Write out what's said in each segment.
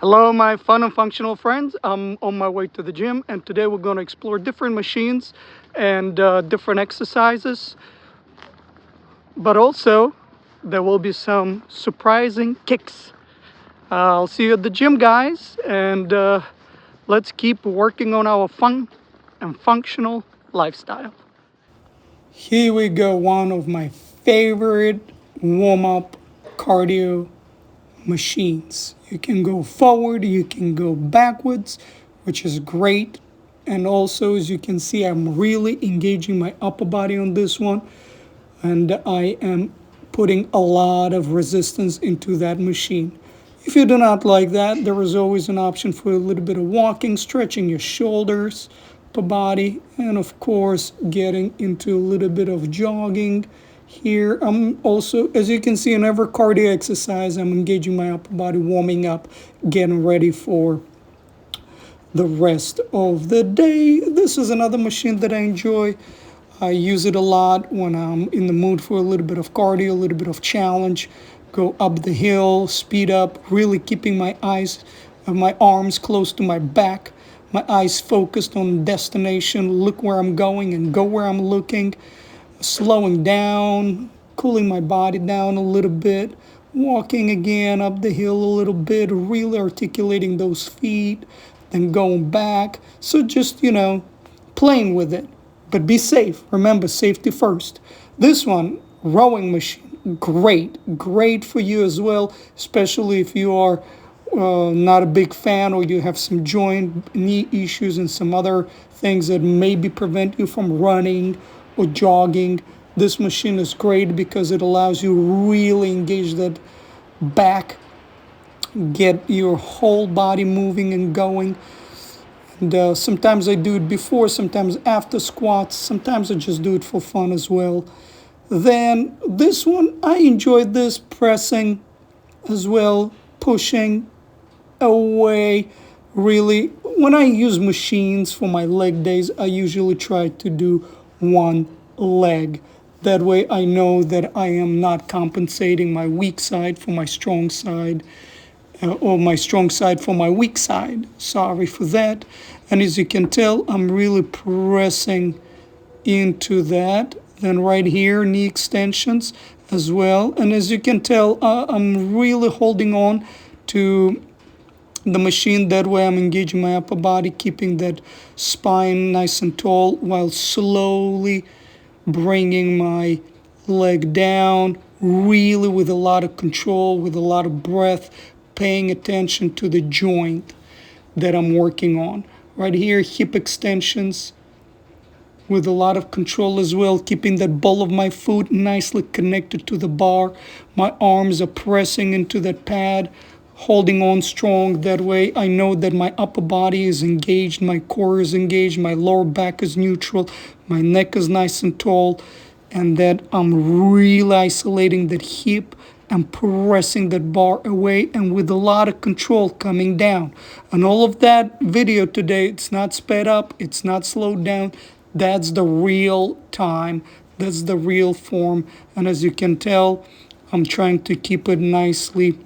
Hello, my fun and functional friends. I'm on my way to the gym, and today we're going to explore different machines and different exercises. But also, there will be some surprising kicks. I'll see you at the gym, guys, and let's keep working on our fun and functional lifestyle. Here we go, one of my favorite warm-up cardio machines. You can go forward, you can go backwards, which is great. And also, as you can see, I'm really engaging my upper body on this one. And I am putting a lot of resistance into that machine. If you do not like that, there is always an option for a little bit of walking, stretching your shoulders, upper body, and of course, getting into a little bit of jogging. Here, I'm also, as you can see, in every cardio exercise, I'm engaging my upper body, warming up, getting ready for the rest of the day. This is another machine that I enjoy. I use it a lot when I'm in the mood for a little bit of cardio, a little bit of challenge. Go up the hill, speed up, really keeping my arms close to my back, my eyes focused on destination, look where I'm going and go where I'm looking. Slowing down, cooling my body down a little bit, walking again up the hill a little bit, really articulating those feet, then going back. So just, playing with it. But be safe. Remember, safety first. This one, rowing machine, great for you as well, especially if you are not a big fan or you have some joint knee issues and some other things that maybe prevent you from running or jogging. This machine is great because it allows you to really engage that back, get your whole body moving and going. And sometimes I do it before, sometimes after squats, sometimes I just do it for fun as well. Then this one, I enjoyed this, pressing as well, pushing away. Really, when I use machines for my leg days, I usually try to do one leg. That way I know that I am not compensating my weak side for my strong side, or my strong side for my weak side. Sorry for that. And as you can tell, I'm really pressing into that. Then right here, knee extensions as well. And as you can tell, I'm really holding on to the machine. That way I'm engaging my upper body, keeping that spine nice and tall while slowly bringing my leg down, really with a lot of control, with a lot of breath, paying attention to the joint that I'm working on. Right here, hip extensions with a lot of control as well, keeping that ball of my foot nicely connected to the bar. My arms are pressing into that pad, holding on strong. That way I know that my upper body is engaged, my core is engaged, my lower back is neutral, my neck is nice and tall, and that I'm really isolating that hip and pressing that bar away, and with a lot of control coming down. And all of that video today, it's not sped up, it's not slowed down. That's the real time, that's the real form. And as you can tell, I'm trying to keep it nicely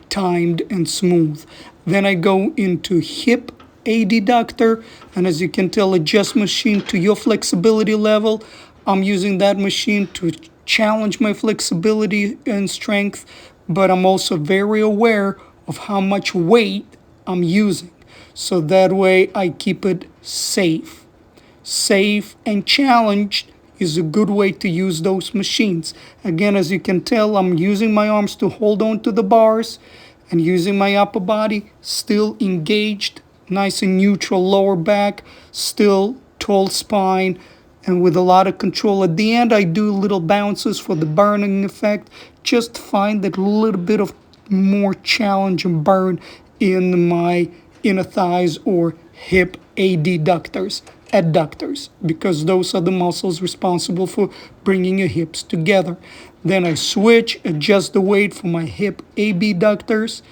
timed and smooth. Then I go into hip adductor, and as you can tell, adjust machine to your flexibility level. I'm using that machine to challenge my flexibility and strength, but I'm also very aware of how much weight I'm using. So that way I keep it safe. Safe and challenged is a good way to use those machines. Again, as you can tell, I'm using my arms to hold on to the bars and using my upper body, still engaged, nice and neutral lower back, still tall spine, and with a lot of control. At the end, I do little bounces for the burning effect. Just find that little bit of more challenge and burn in my inner thighs or hip adductors, because those are the muscles responsible for bringing your hips together. Then I switch, adjust the weight for my hip abductors,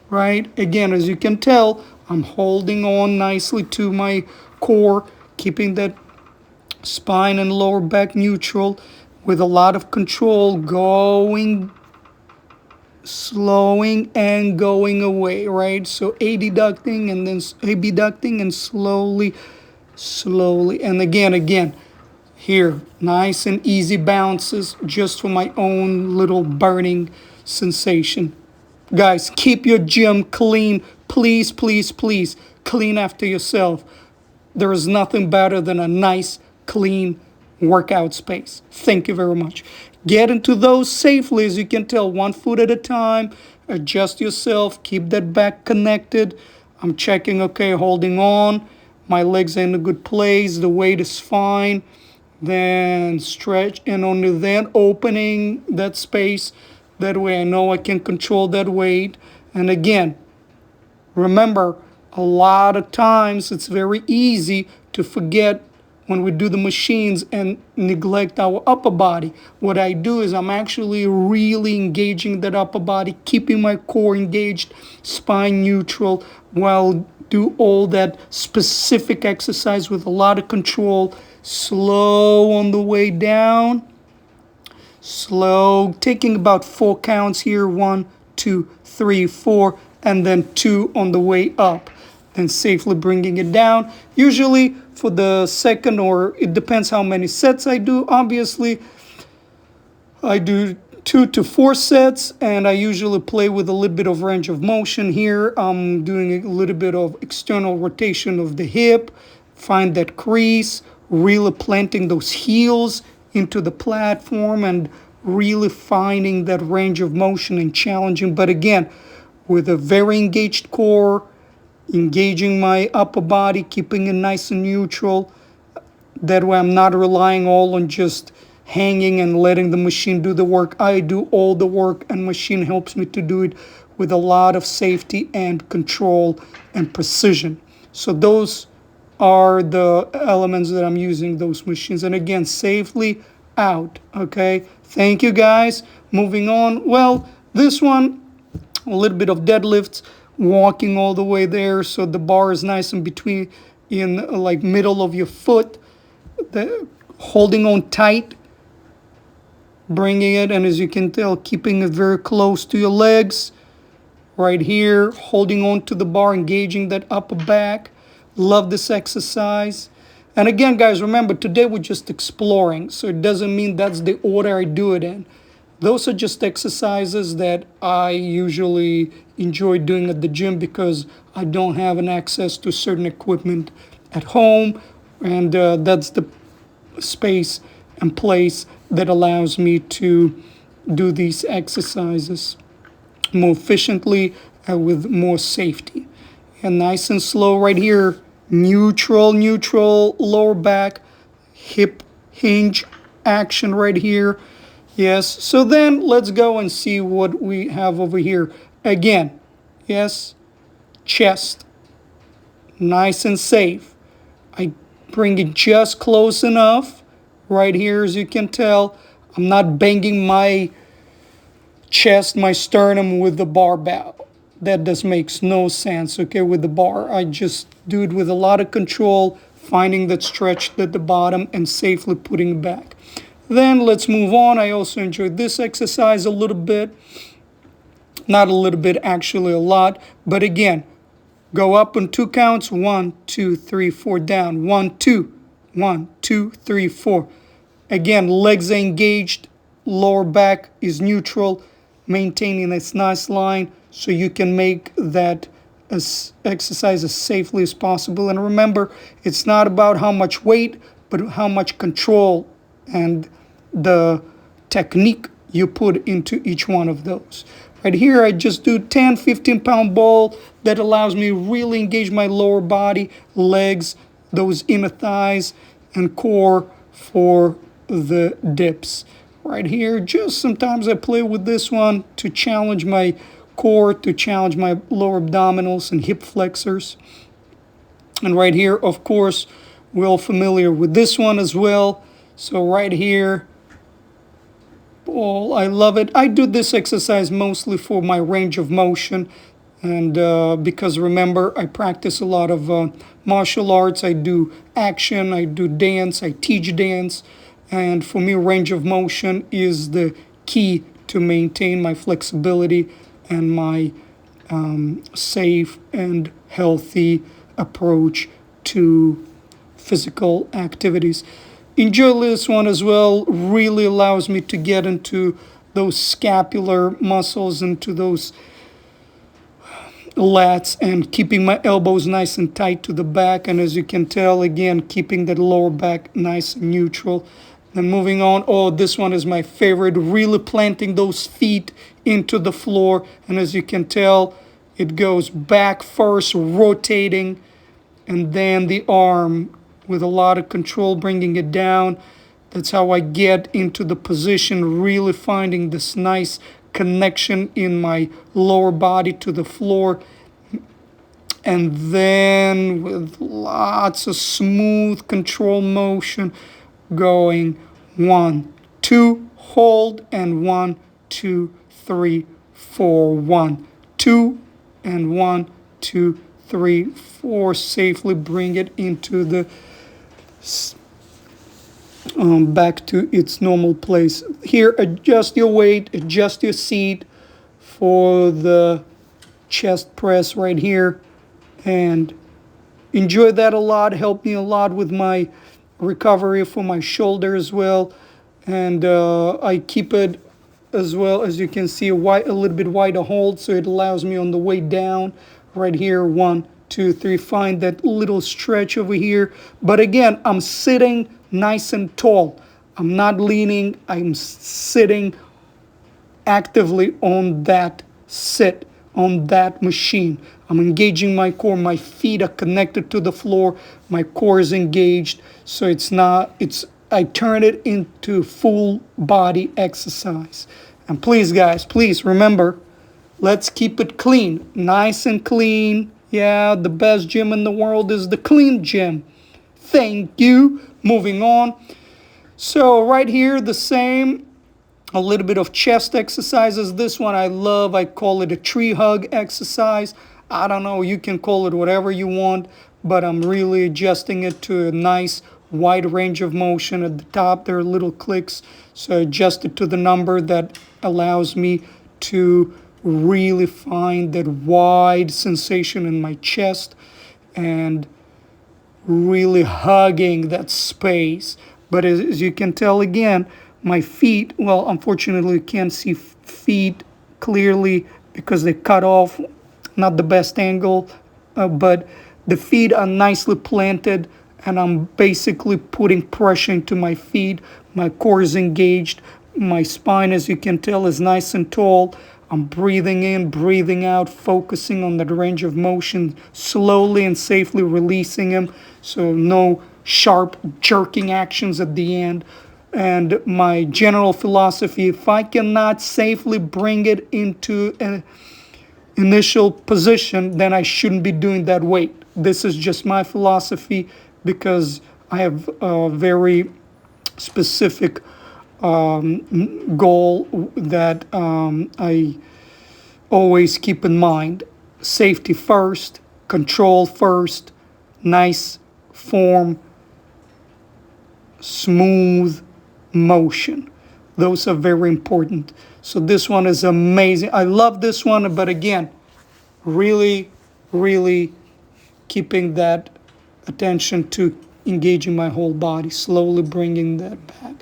right? Again, as you can tell, I'm holding on nicely to my core, keeping that spine and lower back neutral with a lot of control, going slowing and going away, right? So adducting and then abducting and slowly, slowly. And again, here, nice and easy bounces just for my own little burning sensation. Guys, keep your gym clean. Please, please, please, clean after yourself. There is nothing better than a nice, clean workout space. Thank you very much. Get into those safely, as you can tell, 1 foot at a time. Adjust yourself. Keep that back connected. I'm checking, okay, holding on. My legs are in a good place. The weight is fine. Then stretch, and only then opening that space. That way I know I can control that weight. And again, remember, a lot of times it's very easy to forget when we do the machines and neglect our upper body. What I do is I'm actually really engaging that upper body, keeping my core engaged, spine neutral, while do all that specific exercise with a lot of control. Slow on the way down. Slow, taking about 4 counts here. 1, 2, 3, 4, and then 2 on the way up. Then safely bringing it down. Usually for the second, or it depends how many sets I do. Obviously, I do 2 to 4 sets, and I usually play with a little bit of range of motion here. I'm doing a little bit of external rotation of the hip. Find that crease, really planting those heels into the platform and really finding that range of motion and challenging. But again, with a very engaged core, engaging my upper body, keeping it nice and neutral. That way I'm not relying all on just hanging and letting the machine do the work. I do all the work, and machine helps me to do it with a lot of safety and control and precision. So those are the elements that I'm using those machines. And again, safely out, okay? Thank you, guys. Moving on. Well, this one, a little bit of deadlifts, walking all the way there so the bar is nice in between, in like middle of your foot, holding on tight, bringing it, and as you can tell, keeping it very close to your legs. Right here, holding on to the bar, engaging that upper back. Love this exercise. And again, guys, remember, today we're just exploring, so it doesn't mean that's the order I do it in. Those are just exercises that I usually enjoy doing at the gym because I don't have an access to certain equipment at home, and that's the space and place that allows me to do these exercises more efficiently with more safety. And nice and slow right here, neutral, lower back, hip hinge action right here. Yes, so then let's go and see what we have over here. Again, yes, chest, nice and safe. I bring it just close enough. Right here, as you can tell, I'm not banging my chest, my sternum with the barbell. That just makes no sense, okay, with the bar. I just do it with a lot of control, finding that stretch at the bottom and safely putting it back. Then let's move on. I also enjoyed this exercise a little bit. Not a little bit, actually a lot. But again, go up on 2 counts. 1, 2, 3, 4, down. 1, 2. 1, 2, 3, 4. Again, legs are engaged. Lower back is neutral, maintaining this nice line so you can make that exercise as safely as possible. And remember, it's not about how much weight, but how much control and the technique you put into each one of those. Right here, I just do 10, 15-pound ball that allows me to really engage my lower body, legs, those inner thighs, and core for the dips. Right here, just sometimes I play with this one to challenge my core, to challenge my lower abdominals and hip flexors. And right here, of course, we're all familiar with this one as well. So right here, I love it. I do this exercise mostly for my range of motion, and because remember, I practice a lot of martial arts. I do action, I do dance, I teach dance, and for me, range of motion is the key to maintain my flexibility and my safe and healthy approach to physical activities. Enjoy this one as well. Really allows me to get into those scapular muscles, into those lats, and keeping my elbows nice and tight to the back. And as you can tell, again, keeping that lower back nice and neutral. Then moving on, oh, this one is my favorite, really planting those feet into the floor. And as you can tell, it goes back first, rotating, and then the arm with a lot of control, bringing it down. That's how I get into the position, really finding this nice connection in my lower body to the floor. And then with lots of smooth control motion, going 1, 2, hold, and 1, 2, 3, 4, 1, 2, and 1, 2, 3, 4. Safely bring it into the back to its normal place. Here, adjust your weight, adjust your seat for the chest press right here, and enjoy that a lot. Helped me a lot with my recovery for my shoulder as well. And I keep it as well, as you can see, a little bit wider hold, so it allows me on the way down right here, 1, 2, 3, find that little stretch over here. But again, I'm sitting nice and tall. I'm not leaning, I'm sitting actively on that sit, on that machine. I'm engaging my core, my feet are connected to the floor, my core is engaged, so I turn it into full body exercise. And please guys, please remember, let's keep it clean, nice and clean. Yeah, the best gym in the world is the clean gym. Thank you. Moving on. So right here, the same, a little bit of chest exercises. This one I love. I call it a tree hug exercise. I don't know, you can call it whatever you want, but I'm really adjusting it to a nice wide range of motion. At the top, there are little clicks, so I adjust it to the number that allows me to really find that wide sensation in my chest and really hugging that space. But as you can tell, again, my feet, well, unfortunately you can't see feet clearly because they cut off, not the best angle, but the feet are nicely planted, and I'm basically putting pressure into my feet. My core is engaged. My spine, as you can tell, is nice and tall. I'm breathing in, breathing out, focusing on that range of motion, slowly and safely releasing them, so no sharp jerking actions at the end. And my general philosophy, if I cannot safely bring it into an initial position, then I shouldn't be doing that weight. This is just my philosophy because I have a very specific goal that I always keep in mind. Safety first, control first, nice form, smooth motion. Those are very important. So this one is amazing. I love this one, but again, really, really keeping that attention to engaging my whole body, slowly bringing that back.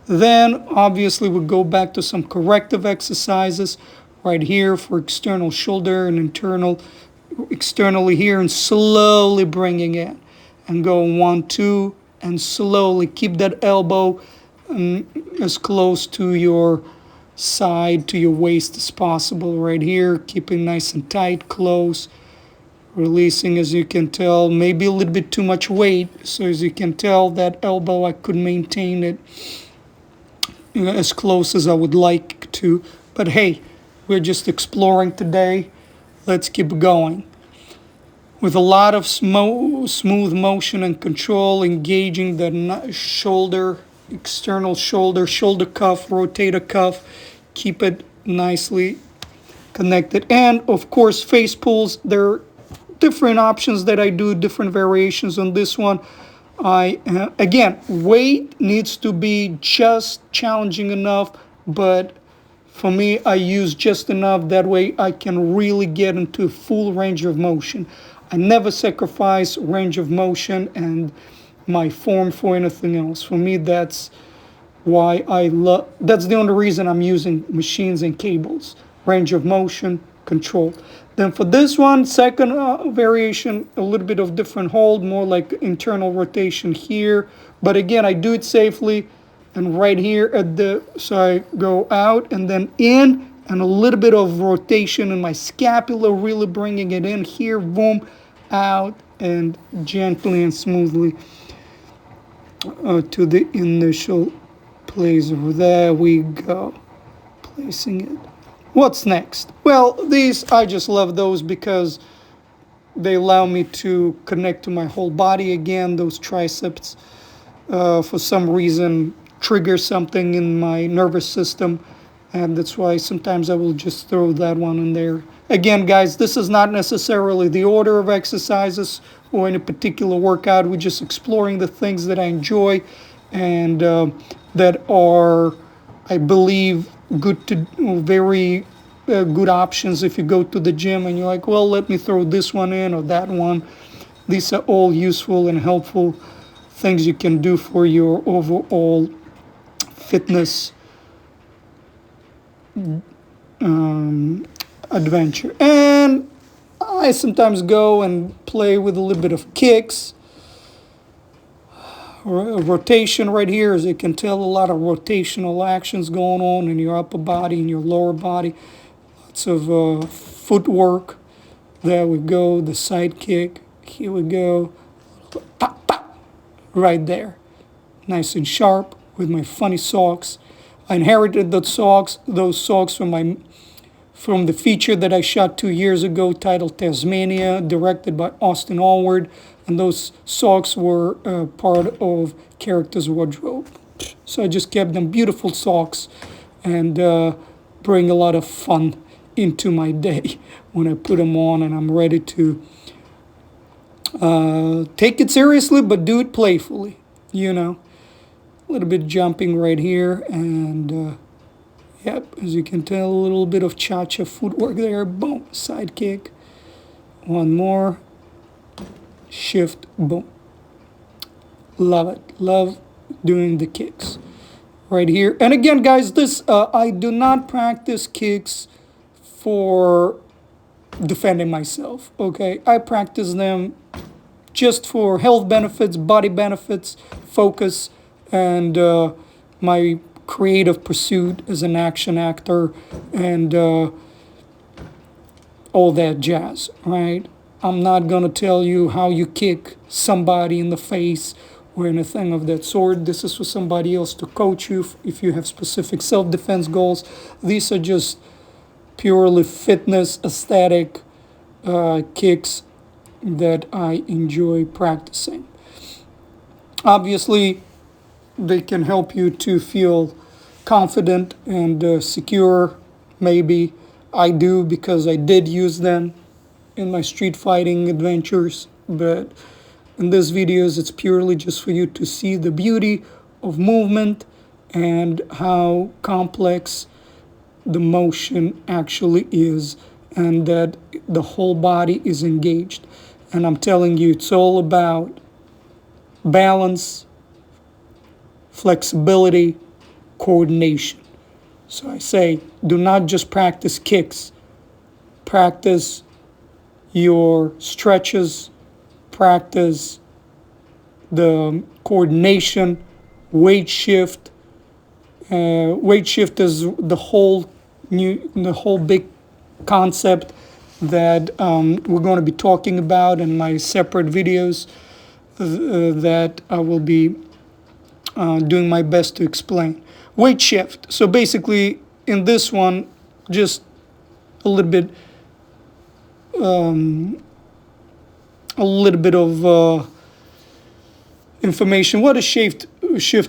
Then obviously we go back to some corrective exercises right here for external shoulder and externally here, and slowly bringing it and go 1, 2, and slowly keep that elbow as close to your side, to your waist as possible right here, keeping nice and tight, close, releasing. As you can tell, maybe a little bit too much weight, so as you can tell, that elbow, I could maintain it as close as I would like to, but hey, we're just exploring today. Let's keep going with a lot of smooth motion and control, engaging the shoulder, external shoulder, shoulder cuff, rotator cuff. Keep it nicely connected. And of course, face pulls. There are different options that I do, different variations on this one. Again, weight needs to be just challenging enough, but For me, I use just enough. That way I can really get into full range of motion. I never sacrifice range of motion and my form for anything else. For me, that's why that's the only reason I'm using machines and cables. Range of motion, control. Then for this one, second variation, a little bit of different hold, more like internal rotation here. But again, I do it safely. And right here so I go out and then in, and a little bit of rotation in my scapula, really bringing it in here, boom, out, and gently and smoothly to the initial place. There we go, placing it. What's next? Well, these, I just love those because they allow me to connect to my whole body again. Those triceps, for some reason, trigger something in my nervous system, and that's why sometimes I will just throw that one in there. Again, guys, this is not necessarily the order of exercises or any particular workout. We're just exploring the things that I enjoy and that are, I believe, very good options if you go to the gym and you're like, well, let me throw this one in or that one. These are all useful and helpful things you can do for your overall fitness adventure. And I sometimes go and play with a little bit of kicks. Rotation right here, as you can tell, a lot of rotational actions going on in your upper body and your lower body. Lots of footwork. There we go, the side kick. Here we go. Pop, pop, right there. Nice and sharp with my funny socks. I inherited those socks from the feature that I shot 2 years ago, titled Tasmania, directed by Austin Allward. And those socks were part of character's wardrobe. So I just kept them, beautiful socks, and bring a lot of fun into my day when I put them on and I'm ready to take it seriously, but do it playfully, you know. A little bit jumping right here, and yep, as you can tell, a little bit of cha-cha footwork there. Boom, side kick. One more. Shift, boom. Love it. Love doing the kicks right here. And again, guys, this I do not practice kicks for defending myself, okay? I practice them just for health benefits, body benefits, focus, and my creative pursuit as an action actor, and all that jazz, right? I'm not going to tell you how you kick somebody in the face or anything of that sort. This is for somebody else to coach you if you have specific self-defense goals. These are just purely fitness, aesthetic kicks that I enjoy practicing. Obviously, they can help you to feel confident and secure. Maybe I do, because I did use them in my street fighting adventures, but in this videos it's purely just for you to see the beauty of movement and how complex the motion actually is, and that the whole body is engaged. And I'm telling you, it's all about balance, flexibility, coordination. So I say, do not just practice kicks. Practice your stretches, practice the coordination, weight shift. Weight shift is the whole big concept that we're going to be talking about in my separate videos that I will be doing my best to explain. Weight shift. So basically, in this one, just a little bit of information. What is shift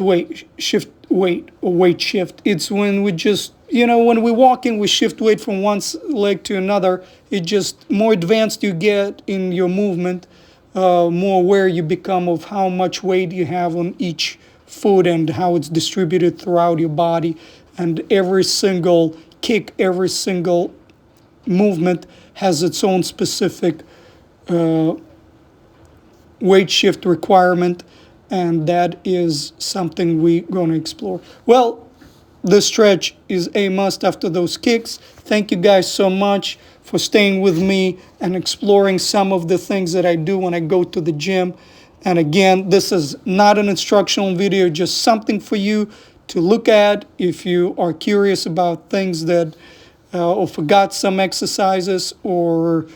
weight or weight shift? It's when we just, when we walk in, we shift weight from one leg to another. It just, more advanced you get in your movement, more aware you become of how much weight you have on each foot and how it's distributed throughout your body. And every single kick, every single movement has its own specific weight shift requirement, and that is something we're going to explore. Well, the stretch is a must after those kicks. Thank you guys so much for staying with me and exploring some of the things that I do when I go to the gym. And again, this is not an instructional video, just something for you to look at if you are curious about things that or forgot some exercises or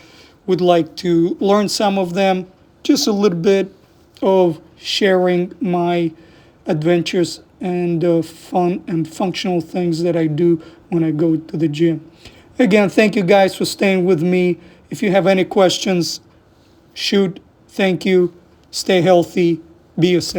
would like to learn some of them. Just a little bit of sharing my adventures and fun and functional things that I do when I go to the gym. Again, thank you guys for staying with me. If you have any questions, shoot. Thank you. Stay healthy. Be yourself.